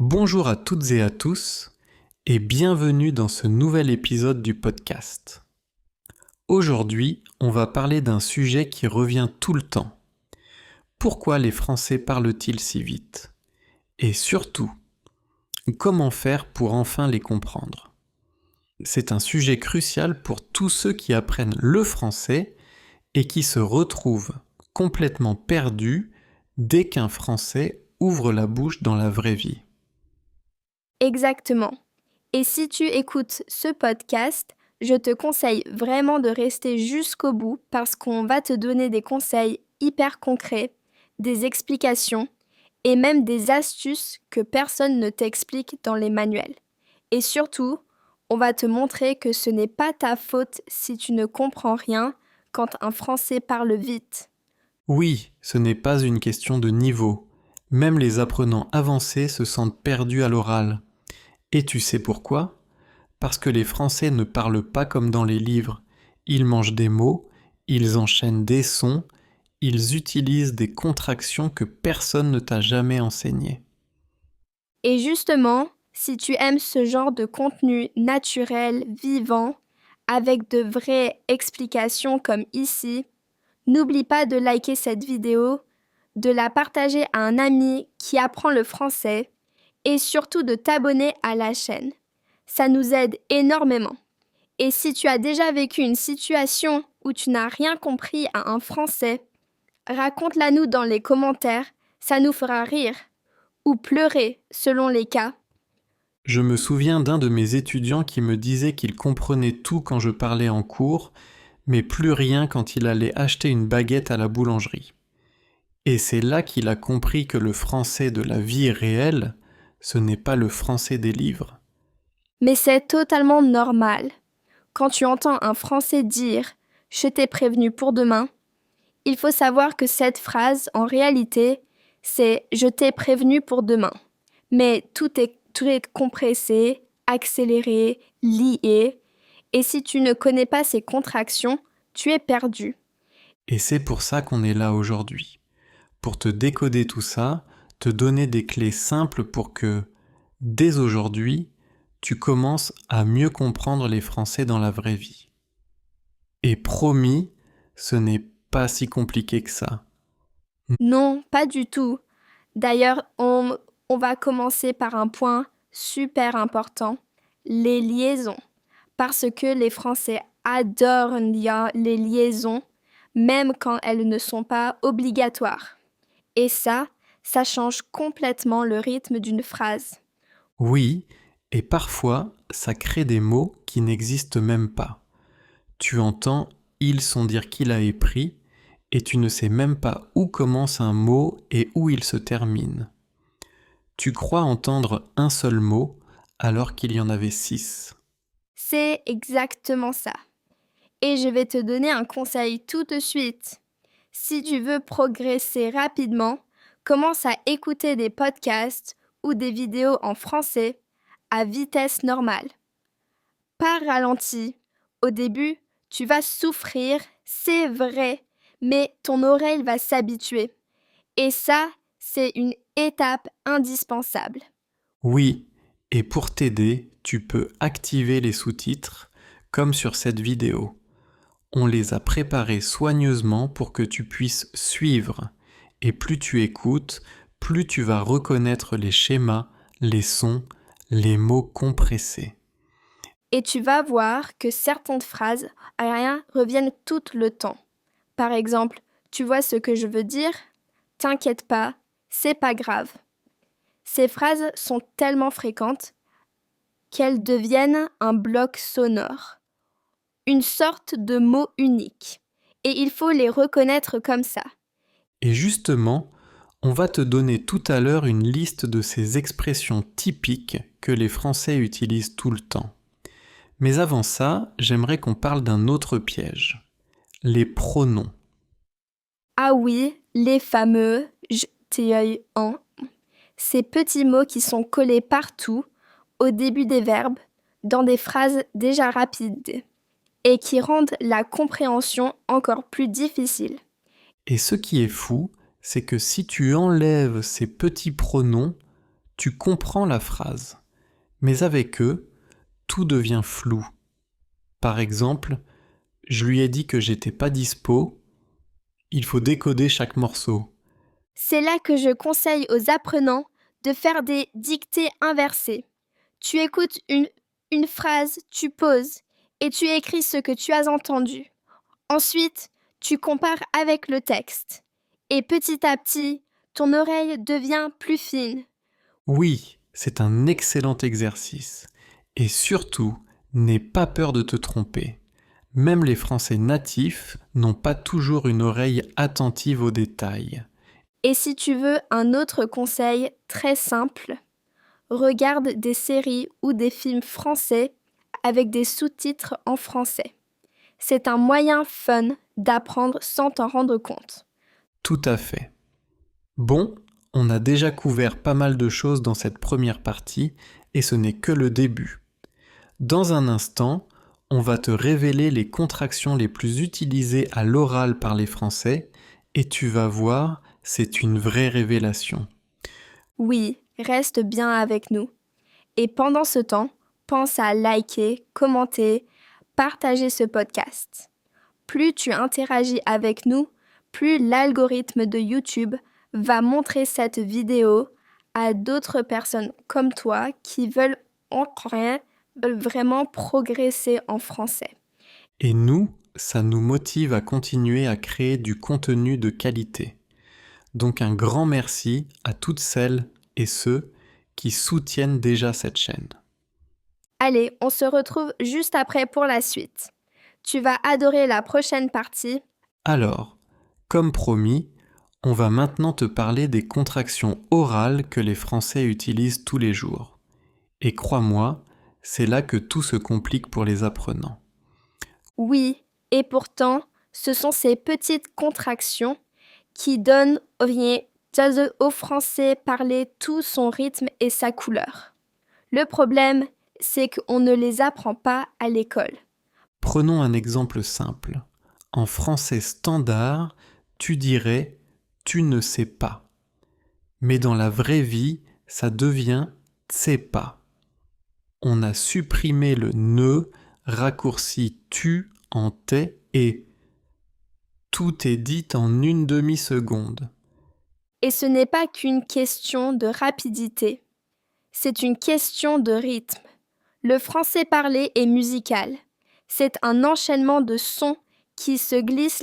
Bonjour à toutes et à tous et bienvenue dans ce nouvel épisode du podcast. Aujourd'hui, on va parler d'un sujet qui revient tout le temps. Pourquoi les Français parlent-ils si vite? Et surtout, comment faire pour enfin les comprendre? C'est un sujet crucial pour tous ceux qui apprennent le français et qui se retrouvent complètement perdus dès qu'un Français ouvre la bouche dans la vraie vie. Exactement. Et si tu écoutes ce podcast, je te conseille vraiment de rester jusqu'au bout parce qu'on va te donner des conseils hyper concrets, des explications et même des astuces que personne ne t'explique dans les manuels. Et surtout, on va te montrer que ce n'est pas ta faute si tu ne comprends rien quand un Français parle vite. Oui, ce n'est pas une question de niveau. Même les apprenants avancés se sentent perdus à l'oral. Et tu sais pourquoi? Parce que les Français ne parlent pas comme dans les livres. Ils mangent des mots, ils enchaînent des sons, ils utilisent des contractions que personne ne t'a jamais enseignées. Et justement, si tu aimes ce genre de contenu naturel, vivant, avec de vraies explications comme ici, n'oublie pas de liker cette vidéo, de la partager à un ami qui apprend le français et surtout de t'abonner à la chaîne. Ça nous aide énormément. Et si tu as déjà vécu une situation où tu n'as rien compris à un français, raconte-la nous dans les commentaires, ça nous fera rire ou pleurer selon les cas. Je me souviens d'un de mes étudiants qui me disait qu'il comprenait tout quand je parlais en cours, mais plus rien quand il allait acheter une baguette à la boulangerie. Et c'est là qu'il a compris que le français de la vie réelle, ce n'est pas le français des livres. Mais c'est totalement normal. Quand tu entends un Français dire « je t'ai prévenu pour demain », il faut savoir que cette phrase, en réalité, c'est « je t'ai prévenu pour demain ». Mais tout est compressé, accéléré, lié. Et si tu ne connais pas ces contractions, tu es perdu. Et c'est pour ça qu'on est là aujourd'hui. Pour te décoder tout ça, te donner des clés simples pour que, dès aujourd'hui, tu commences à mieux comprendre les Français dans la vraie vie. Et promis, ce n'est pas si compliqué que ça. Non, pas du tout. D'ailleurs, on va commencer par un point super important, les liaisons. Parce que les Français adorent les liaisons, même quand elles ne sont pas obligatoires. Et ça change complètement le rythme d'une phrase. Oui, et parfois, ça crée des mots qui n'existent même pas. Tu entends « ils » sans dire qui l'a épris, et tu ne sais même pas où commence un mot et où il se termine. Tu crois entendre un seul mot alors qu'il y en avait 6. C'est exactement ça. Et je vais te donner un conseil tout de suite. Si tu veux progresser rapidement, commence à écouter des podcasts ou des vidéos en français à vitesse normale. Pas ralenti. Au début, tu vas souffrir, c'est vrai, mais ton oreille va s'habituer. Et ça, c'est une étape indispensable. Oui, et pour t'aider, tu peux activer les sous-titres, comme sur cette vidéo. On les a préparés soigneusement pour que tu puisses suivre. Et plus tu écoutes, plus tu vas reconnaître les schémas, les sons, les mots compressés. Et tu vas voir que certaines phrases reviennent tout le temps. Par exemple, tu vois ce que je veux dire? T'inquiète pas, c'est pas grave. Ces phrases sont tellement fréquentes qu'elles deviennent un bloc sonore, une sorte de mot unique. Et il faut les reconnaître comme ça. Et justement, on va te donner tout à l'heure une liste de ces expressions typiques que les Français utilisent tout le temps. Mais avant ça, j'aimerais qu'on parle d'un autre piège, les pronoms. Ah oui, les fameux je, t'ai, en. Ces petits mots qui sont collés partout, au début des verbes, dans des phrases déjà rapides, et qui rendent la compréhension encore plus difficile. Et ce qui est fou, c'est que si tu enlèves ces petits pronoms, Tu comprends la phrase, mais avec eux, tout devient flou. Par exemple, je lui ai dit que j'étais pas dispo, il faut décoder chaque morceau. C'est là que je conseille aux apprenants de faire des dictées inversées. Tu écoutes une phrase, tu poses et tu écris ce que tu as entendu. Ensuite, tu compares avec le texte. Et petit à petit, ton oreille devient plus fine. Oui, c'est un excellent exercice. Et surtout, n'aie pas peur de te tromper. Même les Français natifs n'ont pas toujours une oreille attentive aux détails. Et si tu veux un autre conseil très simple, regarde des séries ou des films français avec des sous-titres en français. C'est un moyen fun d'apprendre sans t'en rendre compte. Tout à fait. Bon, on a déjà couvert pas mal de choses dans cette première partie et ce n'est que le début. Dans un instant, on va te révéler les contractions les plus utilisées à l'oral par les Français et tu vas voir, c'est une vraie révélation. Oui, reste bien avec nous. Et pendant ce temps, pense à liker, commenter, partager ce podcast. Plus tu interagis avec nous, plus l'algorithme de YouTube va montrer cette vidéo à d'autres personnes comme toi qui veulent vraiment progresser en français. Et nous, ça nous motive à continuer à créer du contenu de qualité. Donc un grand merci à toutes celles et ceux qui soutiennent déjà cette chaîne. Allez, on se retrouve juste après pour la suite. Tu vas adorer la prochaine partie. Alors, comme promis, on va maintenant te parler des contractions orales que les Français utilisent tous les jours. Et crois-moi, c'est là que tout se complique pour les apprenants. Oui, et pourtant, ce sont ces petites contractions qui donnent au français parler tout son rythme et sa couleur. Le problème, c'est qu'on ne les apprend pas à l'école. Prenons un exemple simple. En français standard, tu dirais « tu ne sais pas ». Mais dans la vraie vie, ça devient « t'sais pas ». On a supprimé le « ne », raccourci « tu » en « t'es » et tout est dit en une demi-seconde. Et ce n'est pas qu'une question de rapidité, c'est une question de rythme. Le français parlé est musical. C'est un enchaînement de sons qui se glissent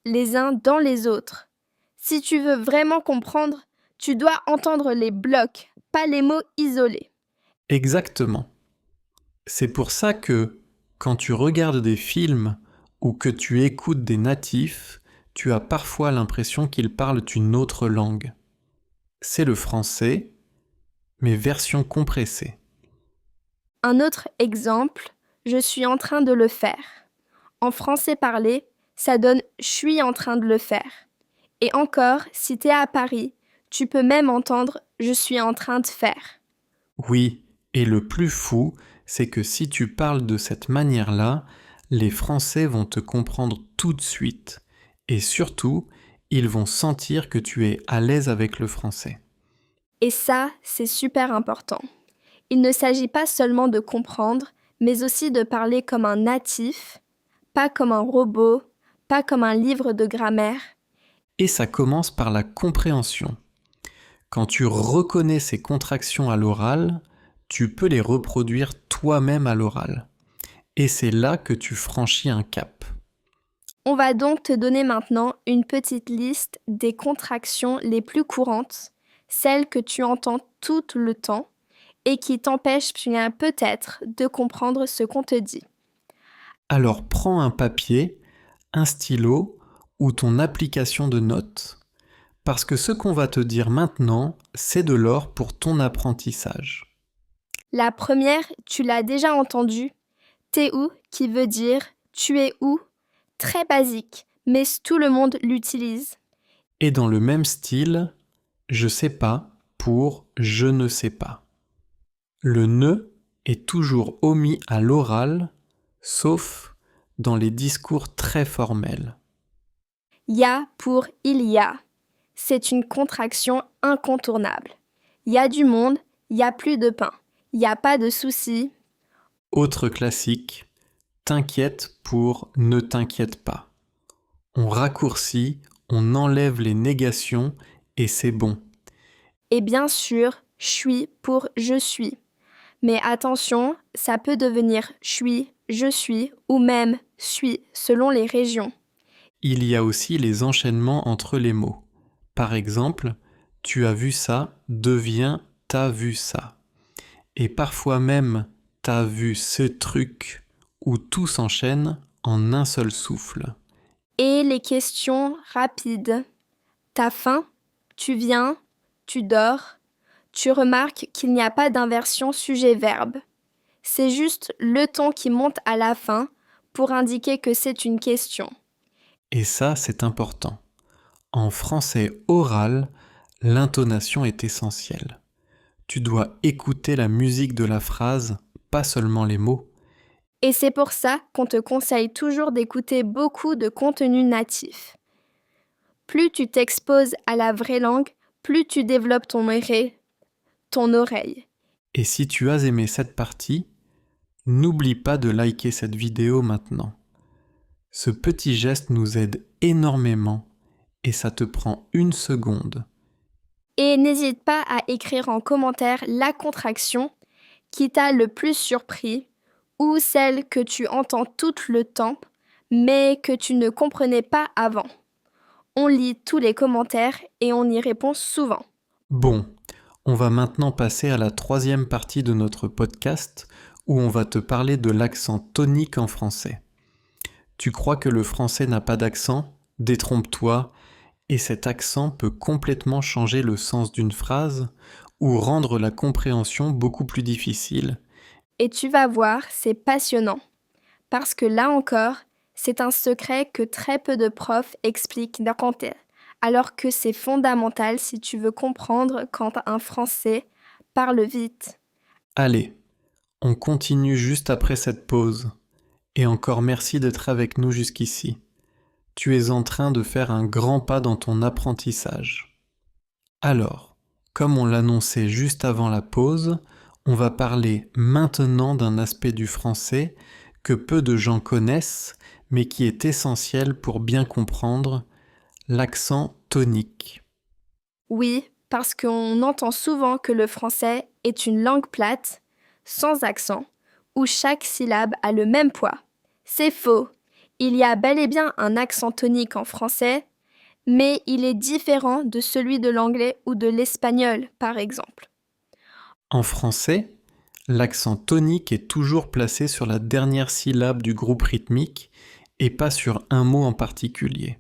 les uns dans les autres. Si tu veux vraiment comprendre, tu dois entendre les blocs, pas les mots isolés. Exactement. C'est pour ça que, quand tu regardes des films ou que tu écoutes des natifs, tu as parfois l'impression qu'ils parlent une autre langue. C'est le français, mais version compressée. Un autre exemple, je suis en train de le faire. En français parlé, ça donne je suis en train de le faire. Et encore, si t'es à Paris, tu peux même entendre je suis en train de faire. Oui, et le plus fou, c'est que si tu parles de cette manière-là, les Français vont te comprendre tout de suite. Et surtout, ils vont sentir que tu es à l'aise avec le français. Et ça, c'est super important. Il ne s'agit pas seulement de comprendre, mais aussi de parler comme un natif, pas comme un robot, pas comme un livre de grammaire. Et ça commence par la compréhension. Quand tu reconnais ces contractions à l'oral, tu peux les reproduire toi-même à l'oral. Et c'est là que tu franchis un cap. On va donc te donner maintenant une petite liste des contractions les plus courantes, celles que tu entends tout le temps et qui t'empêchent peut-être de comprendre ce qu'on te dit. Alors prends un papier, un stylo ou ton application de notes, parce que ce qu'on va te dire maintenant, c'est de l'or pour ton apprentissage. La première, tu l'as déjà entendue, t'es où qui veut dire tu es où, très basique, mais tout le monde l'utilise. Et dans le même style, je sais pas pour je ne sais pas. Le ne est toujours omis à l'oral, sauf dans les discours très formels. Ya pour il y a. C'est une contraction incontournable. Il y a du monde, il y a plus de pain. Il n'y a pas de souci. Autre classique, t'inquiète pour ne t'inquiète pas. On raccourcit, on enlève les négations et c'est bon. Et bien sûr, suis pour je suis. Mais attention, ça peut devenir suis, je suis ou même suis selon les régions. Il y a aussi les enchaînements entre les mots. Par exemple, tu as vu ça devient t'as vu ça. Et parfois même t'as vu ce truc où tout s'enchaîne en un seul souffle. Et les questions rapides. T'as faim? Tu viens? Tu dors? Tu remarques qu'il n'y a pas d'inversion sujet-verbe. C'est juste le ton qui monte à la fin pour indiquer que c'est une question. Et ça, c'est important. En français oral, l'intonation est essentielle. Tu dois écouter la musique de la phrase, pas seulement les mots. Et c'est pour ça qu'on te conseille toujours d'écouter beaucoup de contenu natif. Plus tu t'exposes à la vraie langue, plus tu développes ton oreille. Et si tu as aimé cette partie, n'oublie pas de liker cette vidéo maintenant. Ce petit geste nous aide énormément et ça te prend 1 seconde. Et n'hésite pas à écrire en commentaire la contraction qui t'a le plus surpris ou celle que tu entends tout le temps mais que tu ne comprenais pas avant. On lit tous les commentaires et on y répond souvent. Bon, on va maintenant passer à la 3e partie de notre podcast où on va te parler de l'accent tonique en français. Tu crois que le français n'a pas d'accent ? Détrompe-toi, et cet accent peut complètement changer le sens d'une phrase ou rendre la compréhension beaucoup plus difficile. Et tu vas voir, c'est passionnant. Parce que là encore, c'est un secret que très peu de profs expliquent alors que c'est fondamental si tu veux comprendre quand un Français parle vite. Allez, on continue juste après cette pause. Et encore merci d'être avec nous jusqu'ici. Tu es en train de faire un grand pas dans ton apprentissage. Alors, comme on l'annonçait juste avant la pause, on va parler maintenant d'un aspect du français que peu de gens connaissent, mais qui est essentiel pour bien comprendre, l'accent tonique. Oui, parce qu'on entend souvent que le français est une langue plate, sans accent, où chaque syllabe a le même poids. C'est faux. Il y a bel et bien un accent tonique en français, mais il est différent de celui de l'anglais ou de l'espagnol, par exemple. En français, l'accent tonique est toujours placé sur la dernière syllabe du groupe rythmique et pas sur un mot en particulier.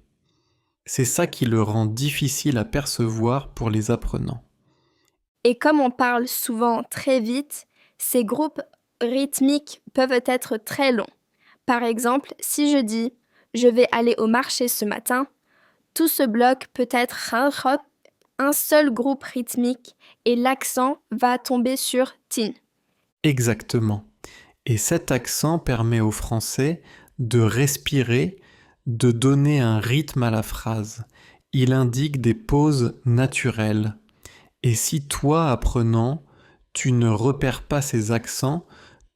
C'est ça qui le rend difficile à percevoir pour les apprenants. Et comme on parle souvent très vite, ces groupes rythmiques peuvent être très longs. Par exemple, si je dis « je vais aller au marché ce matin », tout ce bloc peut être un seul groupe rythmique et l'accent va tomber sur « tin ». Exactement. Et cet accent permet aux Français de respirer, de donner un rythme à la phrase. Il indique des pauses naturelles. Et si toi, apprenant, tu ne repères pas ces accents,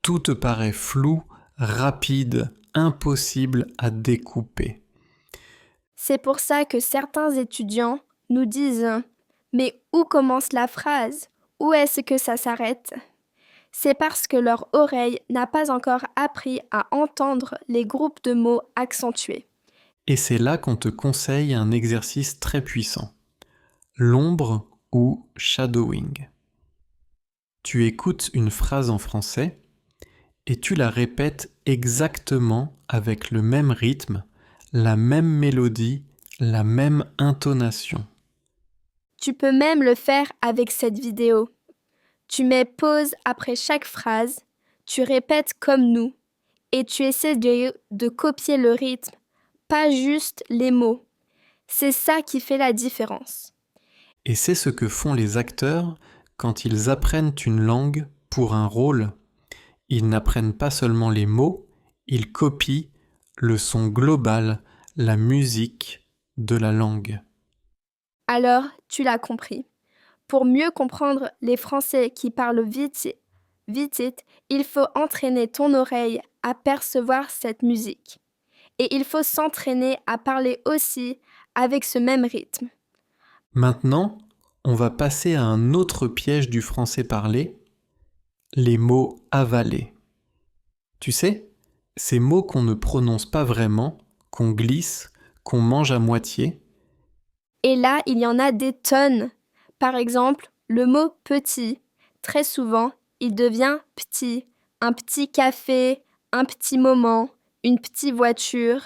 tout te paraît flou, rapide, impossible à découper. C'est pour ça que certains étudiants nous disent « mais où commence la phrase? Où est-ce que ça s'arrête ?» C'est parce que leur oreille n'a pas encore appris à entendre les groupes de mots accentués. Et c'est là qu'on te conseille un exercice très puissant. L'ombre ou shadowing. Tu écoutes une phrase en français et tu la répètes exactement avec le même rythme, la même mélodie, la même intonation. Tu peux même le faire avec cette vidéo. Tu mets pause après chaque phrase, tu répètes comme nous et tu essaies de copier le rythme, pas juste les mots. C'est ça qui fait la différence. Et c'est ce que font les acteurs quand ils apprennent une langue pour un rôle. Ils n'apprennent pas seulement les mots, ils copient le son global, la musique de la langue. Alors, tu l'as compris. Pour mieux comprendre les Français qui parlent vite, il faut entraîner ton oreille à percevoir cette musique. Et il faut s'entraîner à parler aussi avec ce même rythme. Maintenant, on va passer à un autre piège du français parlé, les mots avalés. Tu sais, ces mots qu'on ne prononce pas vraiment, qu'on glisse, qu'on mange à moitié. Et là, il y en a des tonnes. Par exemple, le mot petit. Très souvent, il devient petit. Un petit café, un petit moment, une petite voiture.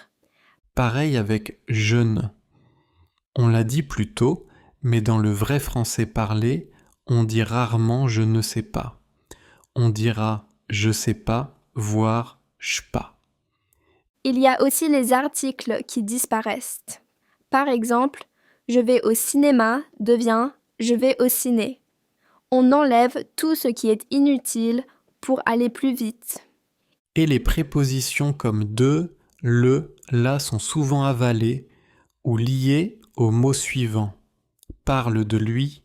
Pareil avec jeune. On l'a dit plus tôt, mais dans le vrai français parlé, on dit rarement je ne sais pas. On dira je sais pas, voire j'pas. Il y a aussi les articles qui disparaissent. Par exemple, je vais au cinéma devient je vais au ciné. On enlève tout ce qui est inutile pour aller plus vite. Et les prépositions comme de, le, la sont souvent avalées ou liées au mot suivant. Parle de lui,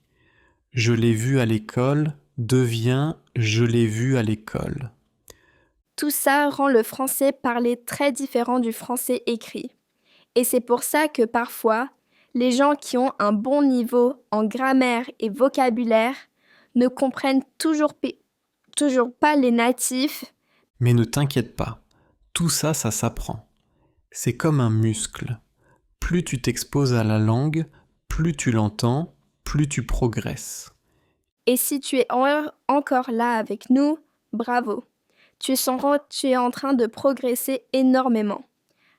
je l'ai vu à l'école, devient je l'ai vu à l'école. Tout ça rend le français parlé très différent du français écrit. Et c'est pour ça que parfois, les gens qui ont un bon niveau en grammaire et vocabulaire ne comprennent toujours pas les natifs. Mais ne t'inquiète pas, tout ça, ça s'apprend. C'est comme un muscle. Plus tu t'exposes à la langue, plus tu l'entends, plus tu progresses. Et si tu es encore là avec nous, bravo. Tu es en train de progresser énormément,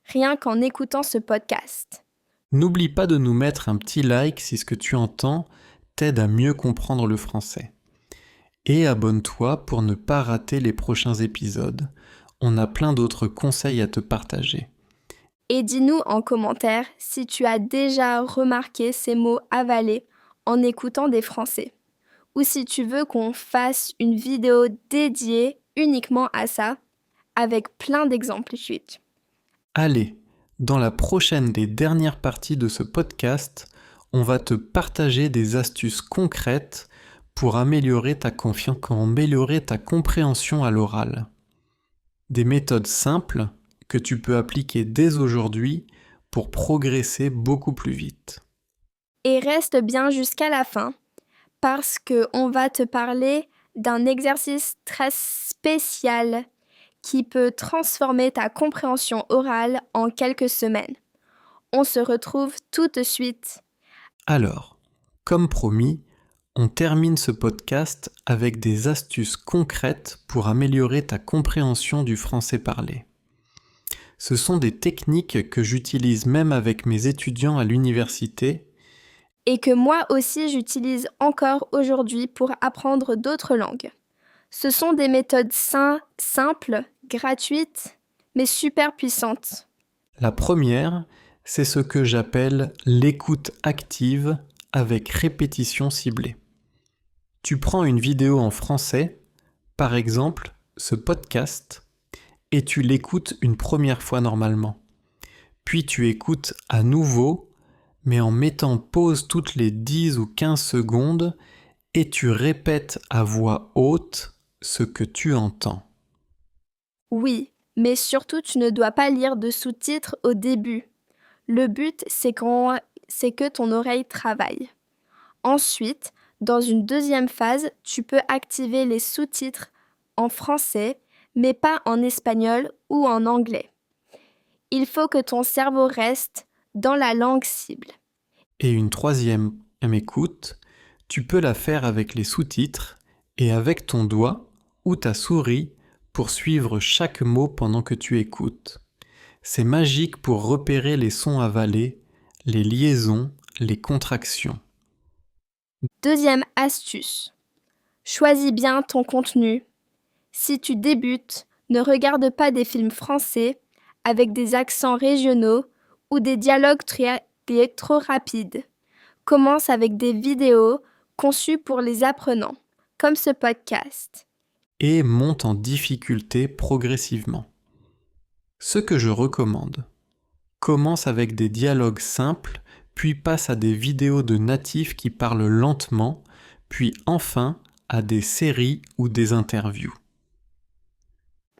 rien qu'en écoutant ce podcast. N'oublie pas de nous mettre un petit like si ce que tu entends t'aide à mieux comprendre le français. Et abonne-toi pour ne pas rater les prochains épisodes. On a plein d'autres conseils à te partager. Et dis-nous en commentaire si tu as déjà remarqué ces mots avalés en écoutant des Français. Ou si tu veux qu'on fasse une vidéo dédiée uniquement à ça, avec plein d'exemples suite. Allez, dans la prochaine des dernières parties de ce podcast, on va te partager des astuces concrètes pour améliorer ta compréhension à l'oral. Des méthodes simples que tu peux appliquer dès aujourd'hui pour progresser beaucoup plus vite. Et reste bien jusqu'à la fin, parce qu'on va te parler d'un exercice très spécial qui peut transformer ta compréhension orale en quelques semaines. On se retrouve tout de suite. Alors, comme promis, on termine ce podcast avec des astuces concrètes pour améliorer ta compréhension du français parlé. Ce sont des techniques que j'utilise même avec mes étudiants à l'université Et que moi aussi j'utilise encore aujourd'hui pour apprendre d'autres langues. Ce sont des méthodes simples, gratuites, mais super puissantes. La première, c'est ce que j'appelle l'écoute active avec répétition ciblée. Tu prends une vidéo en français, par exemple ce podcast, et tu l'écoutes une première fois normalement. Puis tu écoutes à nouveau, mais en mettant pause toutes les 10 ou 15 secondes, et tu répètes à voix haute ce que tu entends. Oui, mais surtout tu ne dois pas lire de sous-titres au début. Le but, c'est que ton oreille travaille. Ensuite, dans une deuxième phase, tu peux activer les sous-titres en français, mais pas en espagnol ou en anglais. Il faut que ton cerveau reste dans la langue cible. Et une troisième écoute, tu peux la faire avec les sous-titres et avec ton doigt ou ta souris pour suivre chaque mot pendant que tu écoutes. C'est magique pour repérer les sons avalés, les liaisons, les contractions. Deuxième astuce. Choisis bien ton contenu. Si tu débutes, ne regarde pas des films français avec des accents régionaux ou des dialogues trop rapides. Commence avec des vidéos conçues pour les apprenants, comme ce podcast. Et monte en difficulté progressivement. Ce que je recommande, commence avec des dialogues simples, puis passe à des vidéos de natifs qui parlent lentement, puis enfin à des séries ou des interviews.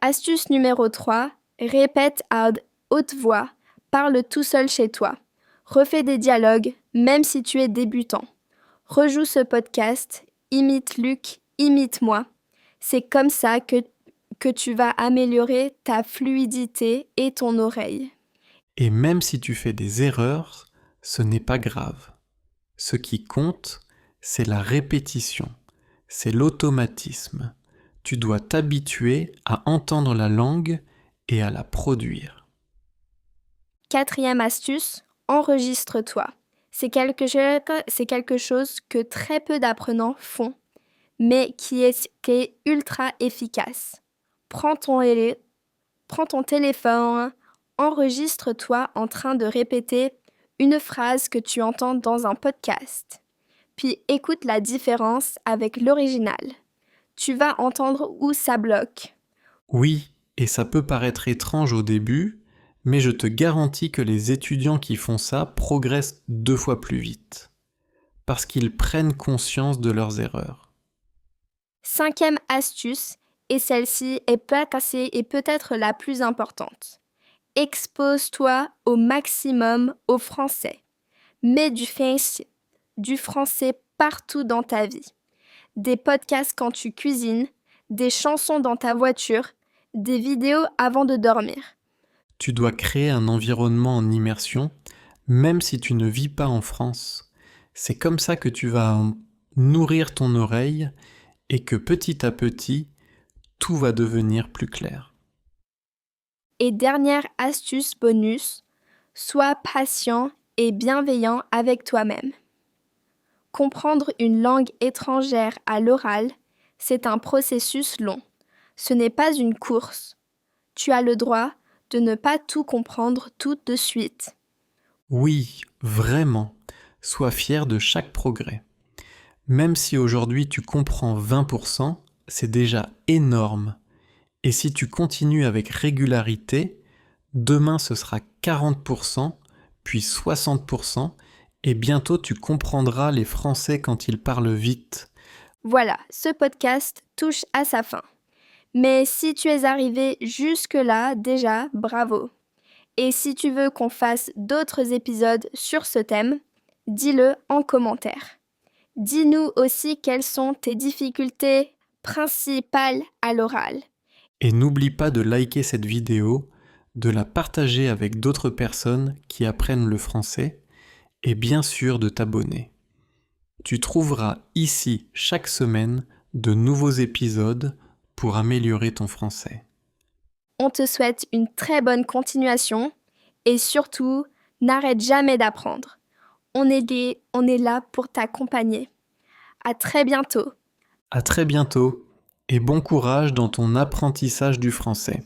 Astuce numéro 3, répète à haute voix, parle tout seul chez toi. Refais des dialogues, même si tu es débutant. Rejoue ce podcast, imite Luc, imite moi. C'est comme ça que tu vas améliorer ta fluidité et ton oreille. Et même si tu fais des erreurs, ce n'est pas grave. Ce qui compte, c'est la répétition, c'est l'automatisme. Tu dois t'habituer à entendre la langue et à la produire. 4e astuce, enregistre-toi. C'est quelque chose que très peu d'apprenants font, mais qui est ultra efficace. Prends ton téléphone, enregistre-toi en train de répéter une phrase que tu entends dans un podcast. Puis écoute la différence avec l'original. Tu vas entendre où ça bloque. Oui, et ça peut paraître étrange au début, mais je te garantis que les étudiants qui font ça progressent 2 fois plus vite, parce qu'ils prennent conscience de leurs erreurs. 5e astuce, et celle-ci est peut-être la plus importante. Expose-toi au maximum au français. Mets du français partout dans ta vie. Des podcasts quand tu cuisines, des chansons dans ta voiture, des vidéos avant de dormir. Tu dois créer un environnement en immersion, même si tu ne vis pas en France. C'est comme ça que tu vas nourrir ton oreille et que petit à petit, tout va devenir plus clair. Et dernière astuce bonus, sois patient et bienveillant avec toi-même. Comprendre une langue étrangère à l'oral, c'est un processus long. Ce n'est pas une course. Tu as le droit de ne pas tout comprendre tout de suite. Oui, vraiment, sois fier de chaque progrès. Même si aujourd'hui tu comprends 20%, c'est déjà énorme. Et si tu continues avec régularité, demain ce sera 40%, puis 60%, et bientôt tu comprendras les Français quand ils parlent vite. Voilà, ce podcast touche à sa fin. Mais si tu es arrivé jusque-là, déjà, bravo. Et si tu veux qu'on fasse d'autres épisodes sur ce thème, dis-le en commentaire. Dis-nous aussi quelles sont tes difficultés principales à l'oral. Et n'oublie pas de liker cette vidéo, de la partager avec d'autres personnes qui apprennent le français, et bien sûr de t'abonner. Tu trouveras ici chaque semaine de nouveaux épisodes pour améliorer ton français. On te souhaite une très bonne continuation et surtout, n'arrête jamais d'apprendre. On est là pour t'accompagner. À très bientôt. À très bientôt et bon courage dans ton apprentissage du français.